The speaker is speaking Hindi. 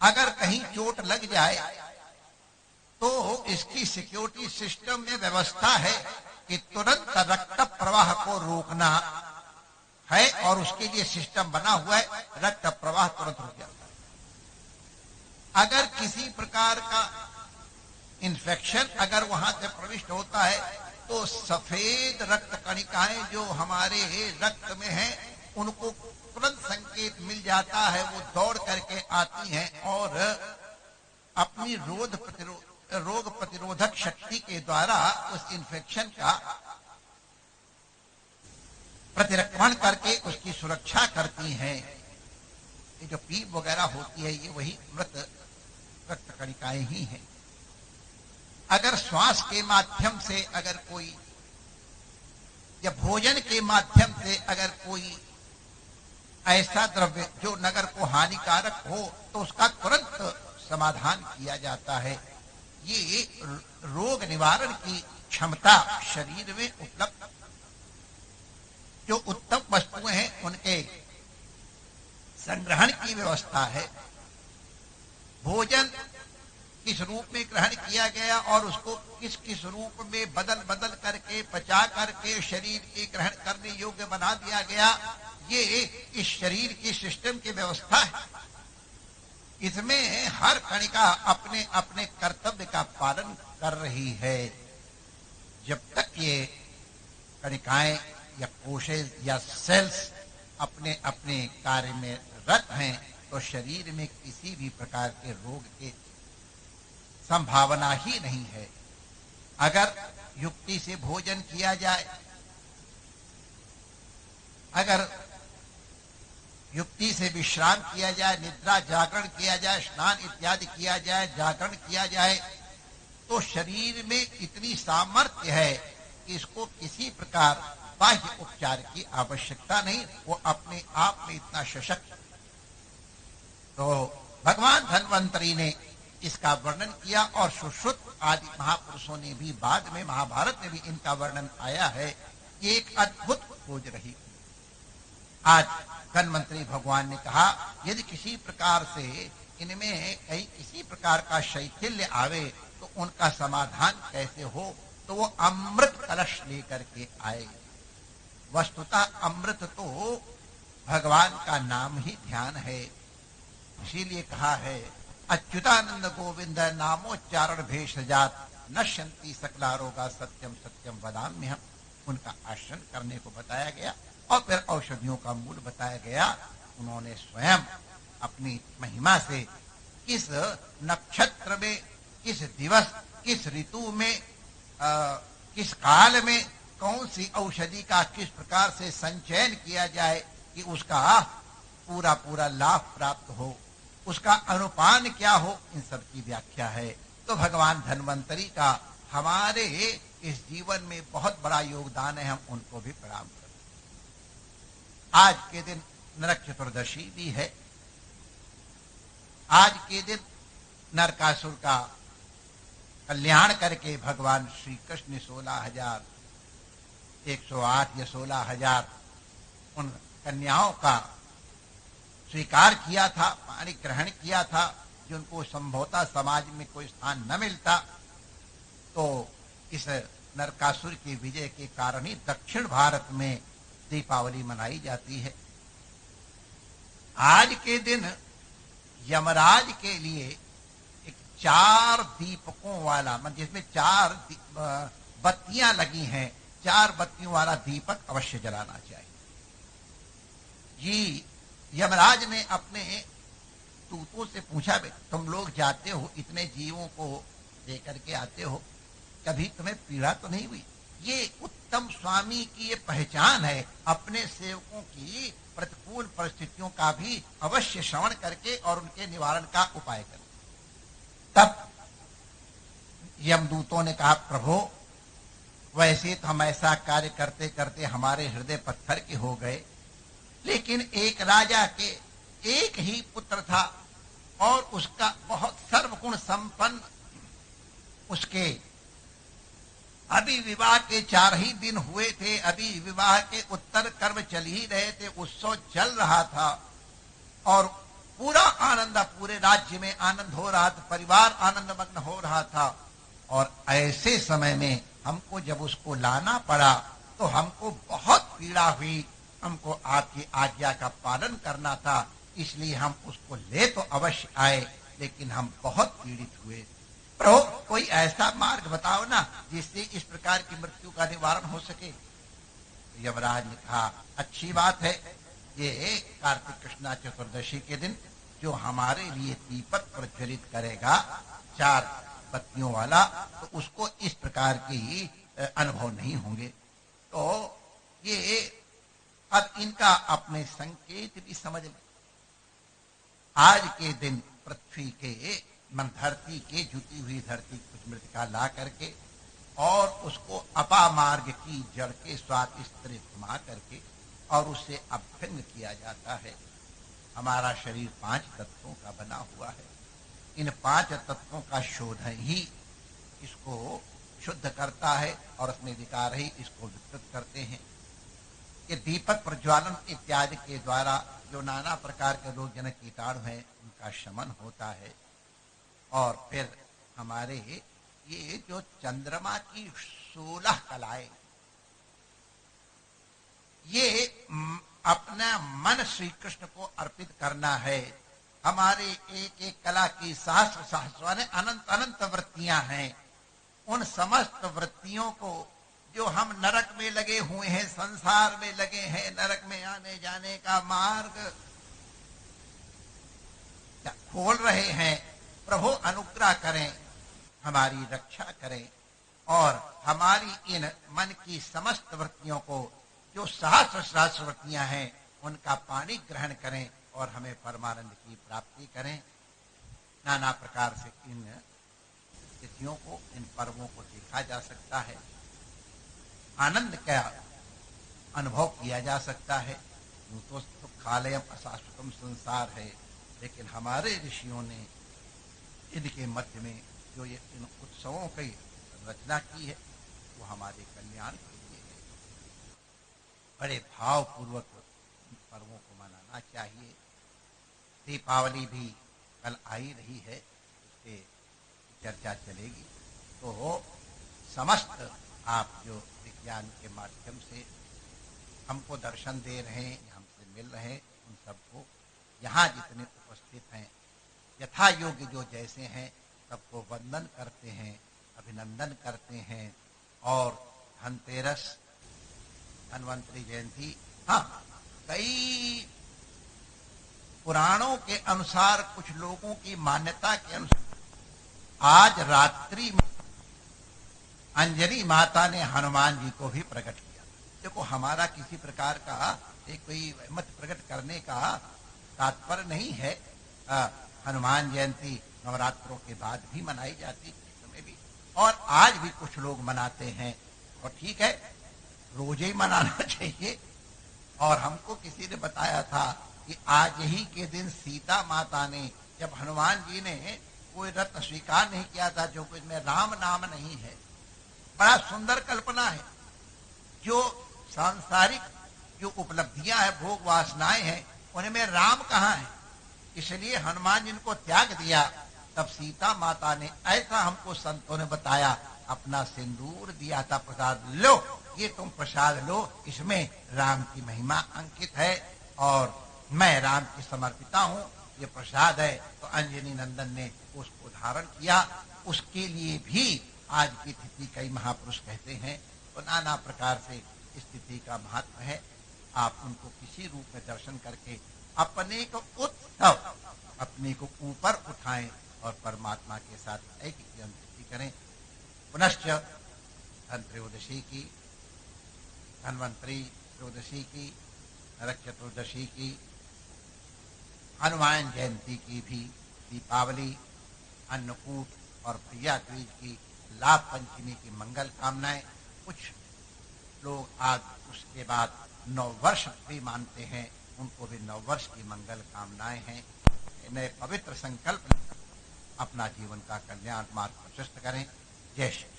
अगर कहीं चोट लग जाए तो इसकी सिक्योरिटी सिस्टम में व्यवस्था है कि तुरंत रक्त प्रवाह को रोकना है और उसके लिए सिस्टम बना हुआ है, रक्त प्रवाह तुरंत रुक जाता है। अगर किसी प्रकार का इन्फेक्शन अगर वहां से प्रविष्ट होता है तो सफेद रक्त कणिकाएं जो हमारे रक्त में हैं उनको तुरंत संकेत मिल जाता है, वो दौड़ करके आती हैं और अपनी रोग प्रतिरोधक शक्ति के द्वारा उस इन्फेक्शन का प्रतिरक्षण करके उसकी सुरक्षा करती हैं। ये जो पीप वगैरह होती है ये वही मृत रक्त कणिकाएं ही हैं। अगर श्वास के माध्यम से अगर कोई या भोजन के माध्यम से अगर कोई ऐसा द्रव्य जो नगर को हानिकारक हो तो उसका तुरंत समाधान किया जाता है। ये रोग निवारण की क्षमता शरीर में उपलब्ध जो उत्तम वस्तुएं हैं उनके संग्रहण की व्यवस्था है। भोजन किस रूप में ग्रहण किया गया और उसको किस किस रूप में बदल बदल करके पचा करके शरीर के ग्रहण करने योग्य बना दिया गया, ये इस शरीर की सिस्टम की व्यवस्था है। इसमें हर कणिका अपने अपने कर्तव्य का पालन कर रही है। जब तक ये कणिकाएं या कोशेज या सेल्स अपने अपने कार्य में रत हैं तो शरीर में किसी भी प्रकार के रोग के संभावना ही नहीं है। अगर युक्ति से भोजन किया जाए, अगर युक्ति से विश्राम किया जाए, निद्रा जागरण किया जाए, स्नान इत्यादि किया जाए, जागरण किया जाए तो शरीर में इतनी सामर्थ्य है कि इसको किसी प्रकार बाह्य उपचार की आवश्यकता नहीं, वो अपने आप में इतना सशक्त। तो भगवान धन्वंतरी ने इसका वर्णन किया और सुश्रुत आदि महापुरुषों ने भी बाद में महाभारत में भी इनका वर्णन आया है। ये एक अद्भुत खोज रही। आज धन्वंतरी भगवान ने कहा यदि किसी प्रकार से इनमें कहीं किसी प्रकार का शैथिल्य आवे तो उनका समाधान कैसे हो, तो वो अमृत कलश लेकर के आए। वस्तुतः अमृत तो भगवान का नाम ही ध्यान है, इसीलिए कहा है अच्युतानंद गोविंद नामोच्चारण भेषजात नश्यन्ति सकला रोगा सत्यम सत्यम वदाम्यहम्। उनका आश्रय करने को बताया गया और फिर औषधियों का मूल बताया गया। उन्होंने स्वयं अपनी महिमा से किस नक्षत्र में, किस दिवस, किस ऋतु में, किस काल में कौन सी औषधि का किस प्रकार से संचयन किया जाए कि उसका पूरा पूरा लाभ प्राप्त हो, उसका अनुपान क्या हो, इन सब की व्याख्या है। तो भगवान धन्वंतरी का हमारे इस जीवन में बहुत बड़ा योगदान है, हम उनको भी प्रणाम करते। आज के दिन नरक चतुर्दशी भी है। आज के दिन नरकासुर का कल्याण करके भगवान श्री कृष्ण ने 16,108 या 16,000 उन कन्याओं का स्वीकार किया था, पाणी ग्रहण किया था, जिनको संभवतः समाज में कोई स्थान न मिलता। तो इस नरकासुर की विजय के कारण ही दक्षिण भारत में दीपावली मनाई जाती है। आज के दिन यमराज के लिए एक 4 दीपकों वाला, जिसमें 4 बत्तियां लगी हैं, 4 बत्तियों वाला दीपक अवश्य जलाना चाहिए। जी यमराज ने अपने दूतों से पूछा, तुम लोग जाते हो, इतने जीवों को लेकर के आते हो, कभी तुम्हें पीड़ा तो नहीं हुई? ये उत्तम स्वामी की ये पहचान है, अपने सेवकों की प्रतिकूल परिस्थितियों का भी अवश्य श्रवण करके और उनके निवारण का उपाय करें। तब यमदूतों ने कहा, प्रभु वैसे तो हम ऐसा कार्य करते करते हमारे हृदय पत्थर के हो गए, लेकिन एक राजा के एक ही पुत्र था और उसका बहुत सर्वगुण संपन्न, उसके अभी विवाह के 4 ही दिन हुए थे, अभी विवाह के उत्तर कर्म चल ही रहे थे, उत्सव चल रहा था और पूरा आनंद, पूरे राज्य में आनंद हो रहा था, परिवार आनंद मग्न हो रहा था। और ऐसे समय में हमको जब उसको लाना पड़ा तो हमको बहुत पीड़ा हुई। हमको आपकी आज्ञा का पालन करना था, इसलिए हम उसको ले तो अवश्य आए, लेकिन हम बहुत पीड़ित हुए। प्रभु, कोई ऐसा मार्ग बताओ ना जिससे इस प्रकार की मृत्यु का निवारण हो सके। यमराज ने कहा, अच्छी बात है, ये कार्तिक कृष्णा चतुर्दशी के दिन जो हमारे लिए दीपक प्रज्वलित करेगा 4 बत्तियों वाला, तो उसको इस प्रकार की अनुभव नहीं होंगे। तो ये अब इनका अपने संकेत भी समझ लें। आज के दिन पृथ्वी के मन धरती के जुटी हुई धरती कुछ मृतिका ला करके और उसको अपा मार्ग की जड़ के स्वादिष्ट घुमा करके और उससे अभ्यंग किया जाता है। हमारा शरीर 5 तत्वों का बना हुआ है। इन 5 तत्वों का शोधन ही इसको शुद्ध करता है और अपने विकार ही इसको विकृत करते हैं। ये दीपक प्रज्वालन इत्यादि के द्वारा जो नाना प्रकार के रोग जनक कीटाणु हैं उनका शमन होता है। और फिर हमारे ये जो चंद्रमा की 16 कलाएं, ये अपना मन श्री कृष्ण को अर्पित करना है। हमारे एक एक कला की सहस्र सहस्र अनंत अनंत वृत्तियां हैं। उन समस्त वृत्तियों को जो हम नरक में लगे हुए हैं, संसार में लगे हैं, नरक में आने जाने का मार्ग खोल रहे हैं, प्रभु अनुग्रह करें, हमारी रक्षा करें और हमारी इन मन की समस्त वृत्तियों को जो सहस्र सहस्र वृत्तियां हैं उनका पानी ग्रहण करें और हमें परमानंद की प्राप्ति करें। नाना प्रकार से इन तिथियों को, इन पर्वों को देखा जा सकता है, आनंद का अनुभव किया जा सकता है। यूं तो सुखालयम अशाश्वतम संसार है, लेकिन हमारे ऋषियों ने इनके मध्य में जो ये इन उत्सवों की रचना की है वो हमारे कल्याण के लिए है। बड़े भावपूर्वक पर्वों को मनाना चाहिए। दीपावली भी कल आई रही है, उसके चर्चा चलेगी। तो समस्त आप जो विज्ञान के माध्यम से हमको दर्शन दे रहे हैं, हमसे मिल रहे हैं, उन सबको यहाँ जितने उपस्थित हैं यथा योग्य जो जैसे हैं सबको वंदन करते हैं, अभिनंदन करते हैं। और धनतेरस, धन्वंतरी जयंती, हाँ, कई पुराणों के अनुसार, कुछ लोगों की मान्यता के अनुसार आज रात्रि में अंजनी माता ने हनुमान जी को भी प्रकट किया। देखो, हमारा किसी प्रकार का एक कोई मत प्रकट करने का तात्पर्य नहीं है। हनुमान जयंती नवरात्रों के बाद भी मनाई जाती है, समय भी, और आज भी कुछ लोग मनाते हैं, और ठीक है, रोज ही मनाना चाहिए। और हमको किसी ने बताया था कि आज ही के दिन सीता माता ने, जब हनुमान जी ने कोई रत्न स्वीकार नहीं किया था, जो कुछ में राम नाम नहीं है, बड़ा सुंदर कल्पना है। जो सांसारिक जो उपलब्धियां हैं, भोग वासनाएं हैं, उनमें राम कहाँ है? इसलिए हनुमान जी को त्याग दिया। तब सीता माता ने, ऐसा हमको संतों ने बताया, अपना सिंदूर दिया था, प्रसाद लो, ये तुम प्रसाद लो, इसमें राम की महिमा अंकित है और मैं राम की समर्पिता हूँ, ये प्रसाद है। तो अंजनी नंदन ने उसको धारण किया। उसके लिए भी आज की तिथि कई महापुरुष कहते हैं। तो नाना प्रकार से इस तिथि का महत्व है। आप उनको किसी रूप में दर्शन करके अपने को उत्सव, अपने को ऊपर उठाएं और परमात्मा के साथ एक अनुभूति करें। पुनश्च धन त्रयोदशी की, धन्वंतरी त्रयोदशी की, नरक चतुर्दशी की, हनुमान जयंती की भी, दीपावली, अन्नकूट और भैया तीज की, लाभ पंचमी की मंगल कामनाएं। कुछ लोग आज उसके बाद नववर्ष भी मानते हैं, उनको भी नववर्ष की मंगल कामनाएं हैं। नए पवित्र संकल्प अपना जीवन का कल्याण मार्ग प्रशस्त करें। जय श्री